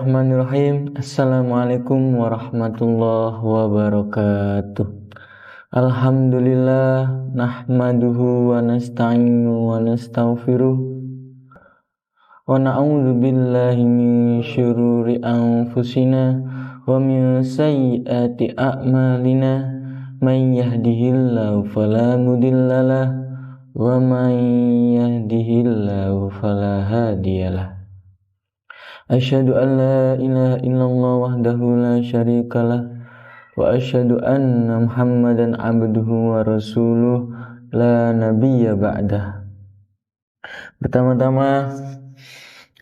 Bismillahirrahmanirrahim. Assalamualaikum warahmatullahi wabarakatuh. Alhamdulillah nahmaduhu wa nasta'inu wa nastaghfiruh wa na'udzu billahi min syururi anfusina wa min sayyiati a'malina. Man yahdihillahu fala mudhillalah wa man yahdihillahu fala hadiyalah. Asyhadu an la ilaha illallah wahdahu la syarikalah wa asyhadu anna Muhammadan abduhu wa rasuluh la nabiyya ba'dah. Pertama-tama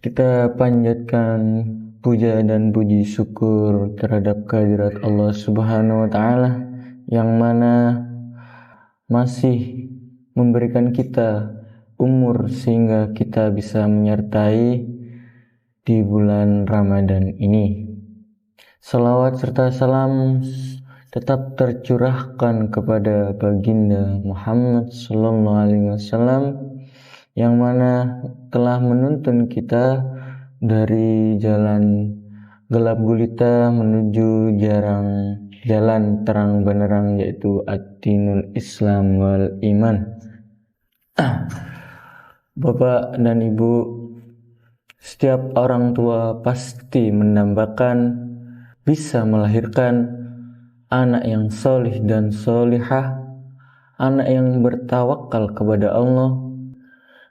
kita panjatkan puja dan puji syukur terhadap kehadirat Allah Subhanahu wa taala yang mana masih memberikan kita umur sehingga kita bisa menyertai di bulan Ramadan ini. Salawat serta salam tetap tercurahkan kepada baginda Muhammad sallallahu alaihi wasallam yang mana telah menuntun kita dari jalan gelap gulita menuju jalan terang benderang, yaitu ad-dinul Islam wal iman. Bapak dan Ibu, setiap orang tua pasti mendambakan bisa melahirkan anak yang solih dan solihah, anak yang bertawakal kepada Allah,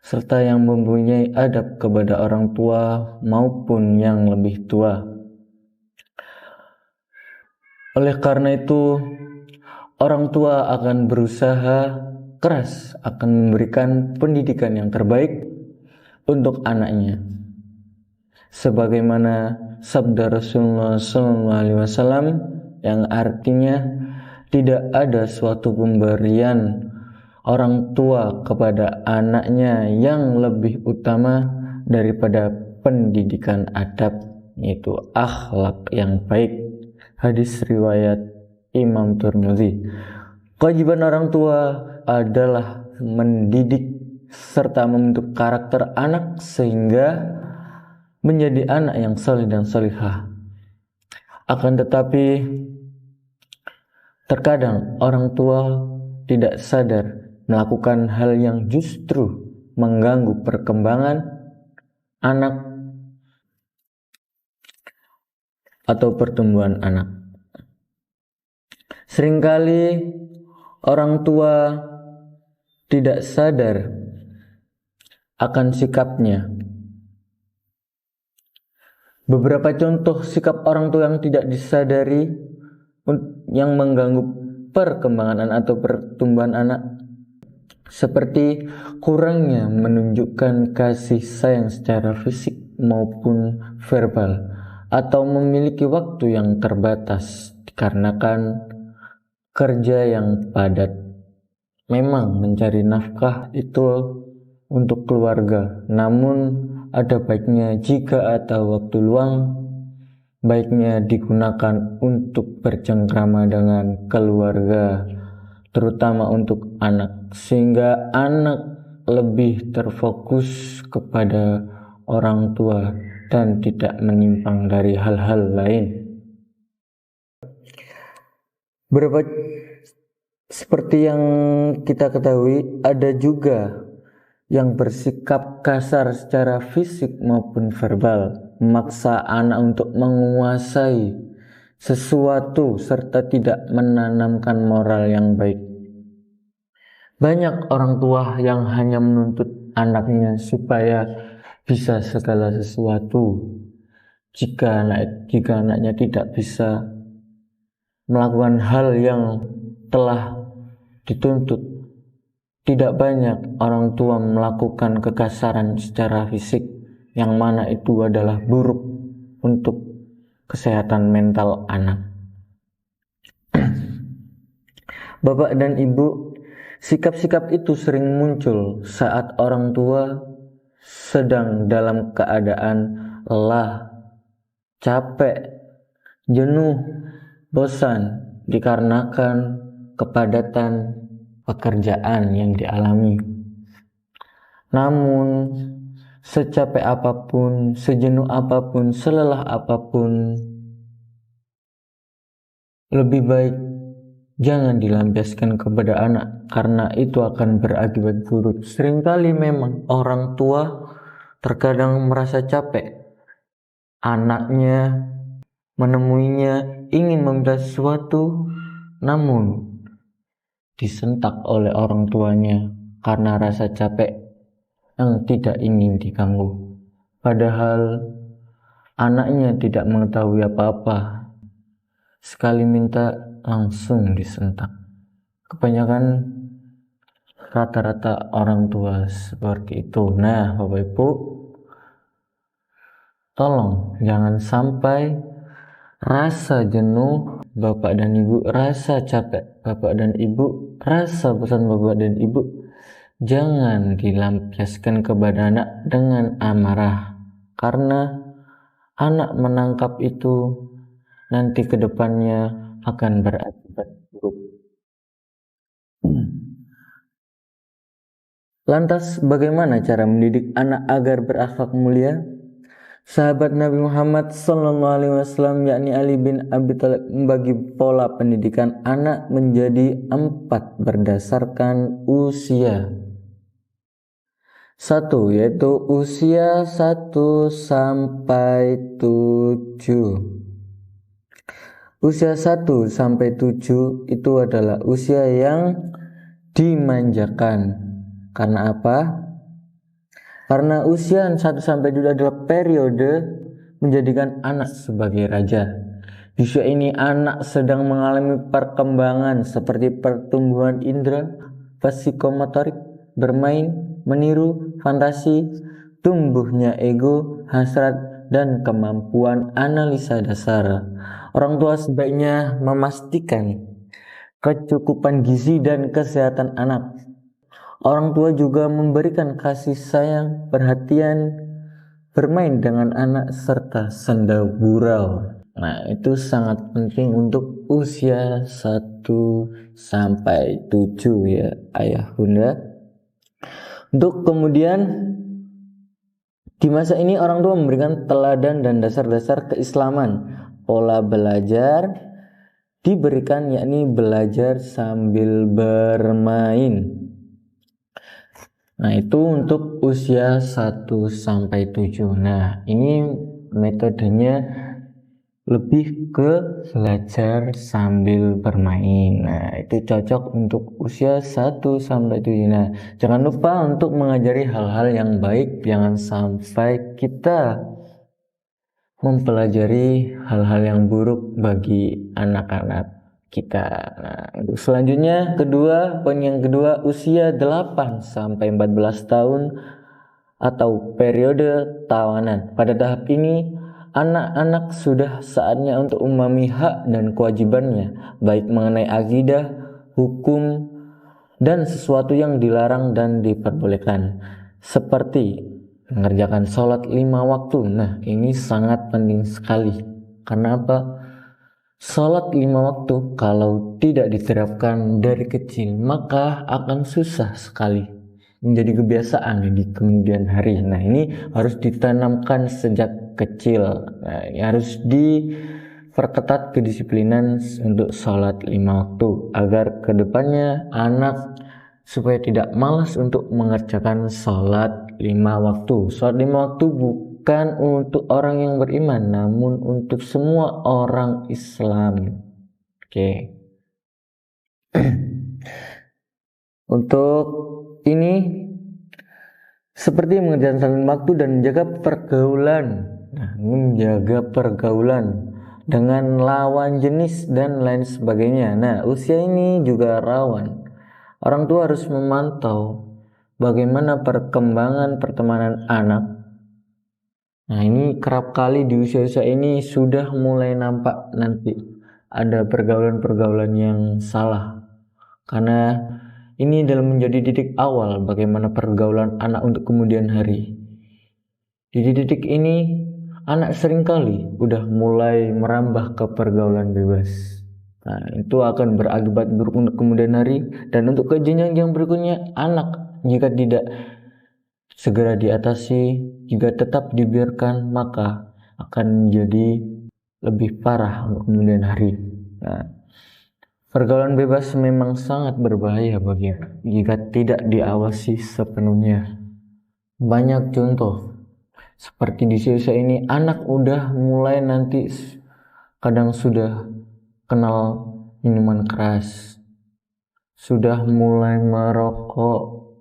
serta yang mempunyai adab kepada orang tua maupun yang lebih tua. Oleh karena itu, orang tua akan berusaha keras akan memberikan pendidikan yang terbaik untuk anaknya. Sebagaimana sabda Rasulullah SAW yang artinya tidak ada suatu pemberian orang tua kepada anaknya yang lebih utama daripada pendidikan adab, yaitu akhlak yang baik. Hadis riwayat Imam Tirmidzi. Kewajiban orang tua adalah mendidik serta membentuk karakter anak sehingga menjadi anak yang saleh dan salihah. Akan tetapi terkadang orang tua tidak sadar melakukan hal yang justru mengganggu perkembangan anak atau pertumbuhan anak. Seringkali orang tua tidak sadar akan sikapnya. Beberapa contoh sikap orang tua yang tidak disadari yang mengganggu perkembangan anak atau pertumbuhan anak, seperti kurangnya menunjukkan kasih sayang secara fisik maupun verbal, atau memiliki waktu yang terbatas dikarenakan kerja yang padat. Memang mencari nafkah itu untuk keluarga, namun ada baiknya jika ada waktu luang, baiknya digunakan untuk bercengkrama dengan keluarga, terutama untuk anak, sehingga anak lebih terfokus kepada orang tua dan tidak menyimpang dari hal-hal lain. Seperti yang kita ketahui, ada juga yang bersikap kasar secara fisik maupun verbal, memaksa anak untuk menguasai sesuatu serta tidak menanamkan moral yang baik. Banyak orang tua yang hanya menuntut anaknya supaya bisa segala sesuatu. Jika anaknya tidak bisa melakukan hal yang telah dituntut, tidak banyak orang tua melakukan kekasaran secara fisik, yang mana itu adalah buruk untuk kesehatan mental anak. Bapak dan Ibu, sikap-sikap itu sering muncul saat orang tua sedang dalam keadaan lelah, capek, jenuh, bosan dikarenakan kepadatan pekerjaan yang dialami. Namun secapek apapun, sejenuh apapun, selelah apapun, lebih baik jangan dilampiaskan kepada anak, karena itu akan berakibat buruk. Seringkali memang orang tua terkadang merasa capek, anaknya menemuinya ingin meminta sesuatu, namun disentak oleh orang tuanya karena rasa capek yang tidak ingin diganggu. Padahal anaknya tidak mengetahui apa-apa. Sekali minta langsung disentak. Kebanyakan rata-rata orang tua seperti itu. Nah, Bapak Ibu, tolong jangan sampai rasa jenuh Bapak dan Ibu, rasa capek Bapak dan Ibu, rasa bosan Bapak dan Ibu jangan dilampiaskan kepada anak dengan amarah, karena anak menangkap itu nanti kedepannya akan berakibat buruk. Lantas bagaimana cara mendidik anak agar berakhlak mulia? Sahabat Nabi Muhammad SAW, yakni Ali bin Abi Thalib, membagi pola pendidikan anak menjadi 4 berdasarkan usia. 1, yaitu usia 1 sampai 7. Usia 1 sampai 7 itu adalah usia yang dimanjakan. Karena apa? Karena usia 1 sampai 7 adalah periode menjadikan anak sebagai raja. Di usia ini anak sedang mengalami perkembangan seperti pertumbuhan indera, psikomotorik, bermain, meniru, fantasi, tumbuhnya ego, hasrat, dan kemampuan analisa dasar. Orang tua sebaiknya memastikan kecukupan gizi dan kesehatan anak. Orang tua juga memberikan kasih sayang, perhatian, bermain dengan anak, serta senda gurau. Nah, itu sangat penting untuk usia 1 sampai 7 ya, ayah bunda. Untuk kemudian di masa ini orang tua memberikan teladan dan dasar-dasar keislaman. Pola belajar diberikan, yakni belajar sambil bermain. Nah, itu untuk usia 1 sampai 7. Nah, ini metodenya lebih ke belajar sambil bermain. Nah, itu cocok untuk usia 1 sampai 7. Nah, jangan lupa untuk mengajari hal-hal yang baik, jangan sampai kita mempelajari hal-hal yang buruk bagi anak-anak kita. Nah, selanjutnya poin yang kedua, usia 8 sampai 14 tahun atau periode tawanan. Pada tahap ini anak-anak sudah saatnya untuk memahami hak dan kewajibannya, baik mengenai akidah, hukum, dan sesuatu yang dilarang dan diperbolehkan, seperti mengerjakan sholat 5 waktu. Nah, ini sangat penting sekali. Karena apa? Sholat 5 waktu kalau tidak diterapkan dari kecil, maka akan susah sekali menjadi kebiasaan di kemudian hari. Nah, ini harus ditanamkan sejak kecil. Nah, ini harus diperketat kedisiplinan untuk sholat 5 waktu, agar kedepannya anak supaya tidak malas untuk mengerjakan sholat 5 waktu. Sholat 5 waktu bukan untuk orang yang beriman, namun untuk semua orang Islam. Oke. Untuk ini seperti mengerjakan waktu dan menjaga pergaulan. Nah, menjaga pergaulan dengan lawan jenis dan lain sebagainya. Nah, usia ini juga rawan. Orang tua harus memantau bagaimana perkembangan pertemanan anak. Nah, ini kerap kali di usia-usia ini sudah mulai nampak nanti ada pergaulan-pergaulan yang salah. Karena ini adalah menjadi titik awal bagaimana pergaulan anak untuk kemudian hari. Di titik ini anak seringkali udah mulai merambah ke pergaulan bebas. Nah, itu akan berakibat buruk untuk kemudian hari. Dan untuk ke jenjang yang berikutnya, anak jika tidak segera diatasi. Jika tetap dibiarkan, maka akan menjadi lebih parah untuk kemudian hari. Nah, pergaulan bebas memang sangat berbahaya bagi jika tidak diawasi sepenuhnya. Banyak contoh seperti di usia ini, anak udah mulai nanti kadang sudah kenal minuman keras, sudah mulai merokok,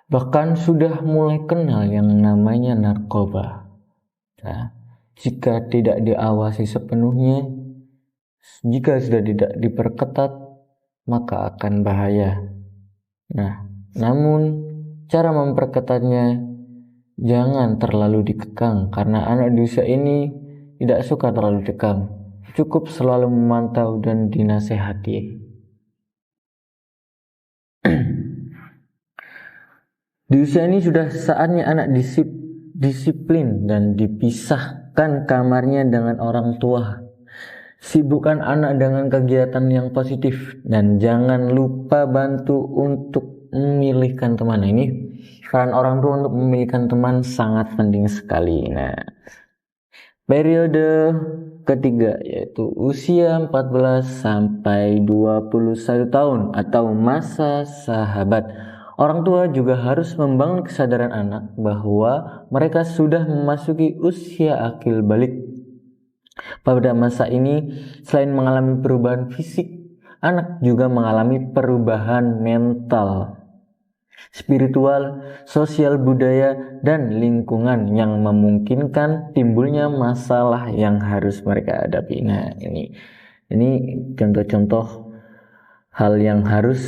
bahkan sudah mulai kenal yang namanya narkoba. Nah, jika tidak diawasi sepenuhnya, jika sudah tidak diperketat, maka akan bahaya. Nah, namun cara memperketatnya jangan terlalu dikekang, karena anak di usia ini tidak suka terlalu dikekang. Cukup selalu memantau dan dinasehati. Di usia ini sudah saatnya anak disiplin dan dipisahkan kamarnya dengan orang tua. Sibukkan anak dengan kegiatan yang positif dan jangan lupa bantu untuk memilihkan teman. Nah, ini peran orang tua untuk memilihkan teman sangat penting sekali. Nah, periode ketiga yaitu usia 14 sampai 21 tahun atau masa sahabat. Orang tua juga harus membangun kesadaran anak bahwa mereka sudah memasuki usia akil balik. Pada masa ini, selain mengalami perubahan fisik, anak juga mengalami perubahan mental, spiritual, sosial, budaya, dan lingkungan yang memungkinkan timbulnya masalah yang harus mereka hadapi. Nah, ini contoh-contoh hal yang harus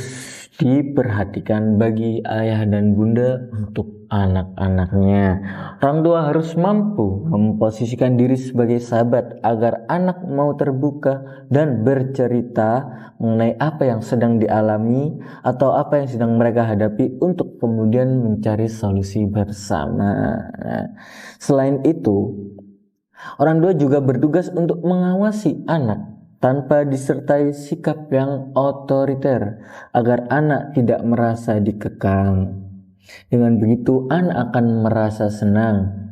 diperhatikan bagi ayah dan bunda untuk anak-anaknya. Orang tua harus mampu memposisikan diri sebagai sahabat agar anak mau terbuka dan bercerita mengenai apa yang sedang dialami atau apa yang sedang mereka hadapi untuk kemudian mencari solusi bersama. Nah, selain itu, orang tua juga bertugas untuk mengawasi anak tanpa disertai sikap yang otoriter agar anak tidak merasa dikekang. Dengan begitu, anak akan merasa senang.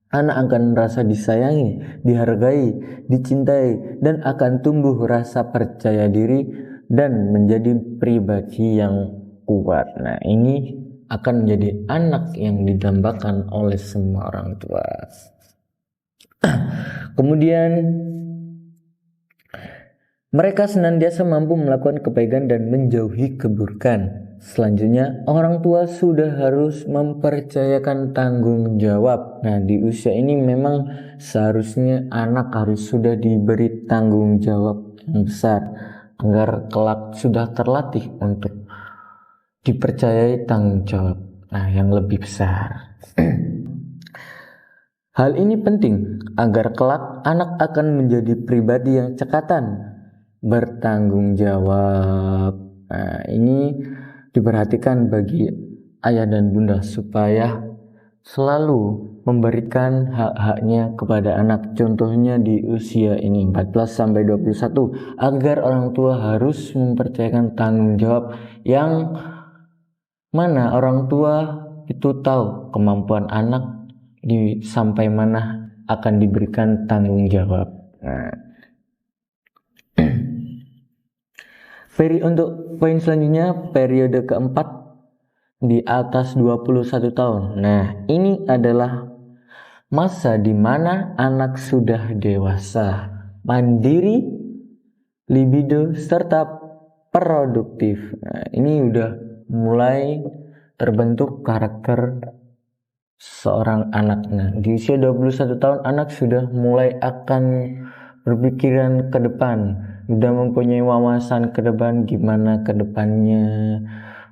Anak akan merasa disayangi, dihargai, dicintai, dan akan tumbuh rasa percaya diri dan menjadi pribadi yang kuat. Nah, ini akan menjadi anak yang didambakan oleh semua orang tua. Kemudian mereka senantiasa mampu melakukan kebaikan dan menjauhi keburukan. Selanjutnya, orang tua sudah harus mempercayakan tanggung jawab. Nah, di usia ini memang seharusnya anak harus sudah diberi tanggung jawab yang besar agar kelak sudah terlatih untuk dipercayai tanggung jawab yang lebih besar. Hal ini penting agar kelak anak akan menjadi pribadi yang cekatan, bertanggung jawab. Nah, ini diperhatikan bagi ayah dan bunda supaya selalu memberikan hak-haknya kepada anak. Contohnya di usia ini 14 sampai 21 agar orang tua harus mempercayakan tanggung jawab yang mana orang tua itu tahu kemampuan anak sampai mana akan diberikan tanggung jawab. Nah, untuk poin selanjutnya, periode keempat di atas 21 tahun. Nah, ini adalah masa di mana anak sudah dewasa, mandiri, libido, serta produktif. Nah, ini udah mulai terbentuk karakter seorang anak. Nah, di usia 21 tahun anak sudah mulai akan berpikiran ke depan, udah mempunyai wawasan ke depan, gimana ke depannya,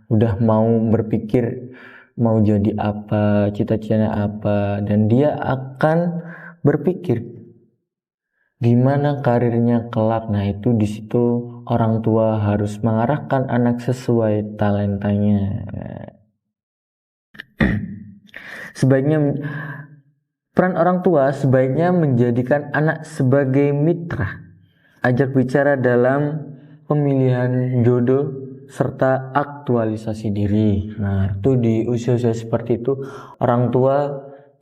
udah mau berpikir mau jadi apa, cita-citanya apa, dan dia akan berpikir gimana karirnya kelak. Nah, itu di situ orang tua harus mengarahkan anak sesuai talentanya. Sebaiknya peran orang tua sebaiknya menjadikan anak sebagai mitra, ajak bicara dalam pemilihan jodoh, serta aktualisasi diri. Nah, itu di usia-usia seperti itu orang tua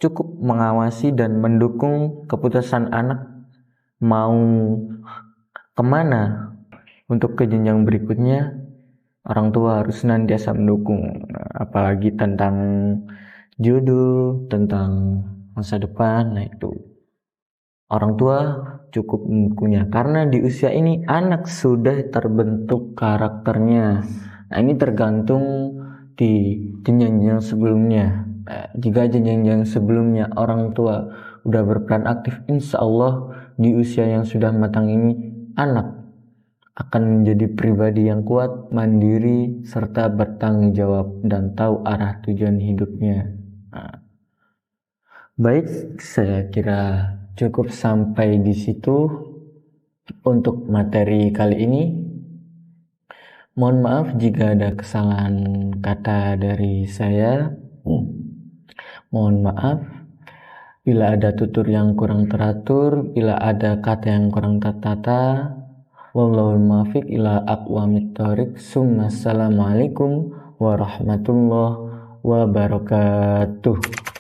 cukup mengawasi dan mendukung keputusan anak mau kemana untuk ke jenjang berikutnya. Orang tua harus senantiasa mendukung, apalagi tentang jodoh, tentang masa depan. Nah, itu orang tua cukup mendukungnya karena di usia ini anak sudah terbentuk karakternya. Nah, ini tergantung di jenjang sebelumnya. Jika jenjang sebelumnya orang tua udah berperan aktif, insya Allah di usia yang sudah matang ini anak akan menjadi pribadi yang kuat, mandiri, serta bertanggung jawab dan tahu arah tujuan hidupnya. Nah, baik, saya kira cukup sampai di situ untuk materi kali ini. Mohon maaf jika ada kesalahan kata dari saya. Mohon maaf bila ada tutur yang kurang teratur, bila ada kata yang kurang tertata. Wallahul muwaffiq ila aqwamit thoriq. Assalamualaikum warahmatullahi wabarakatuh.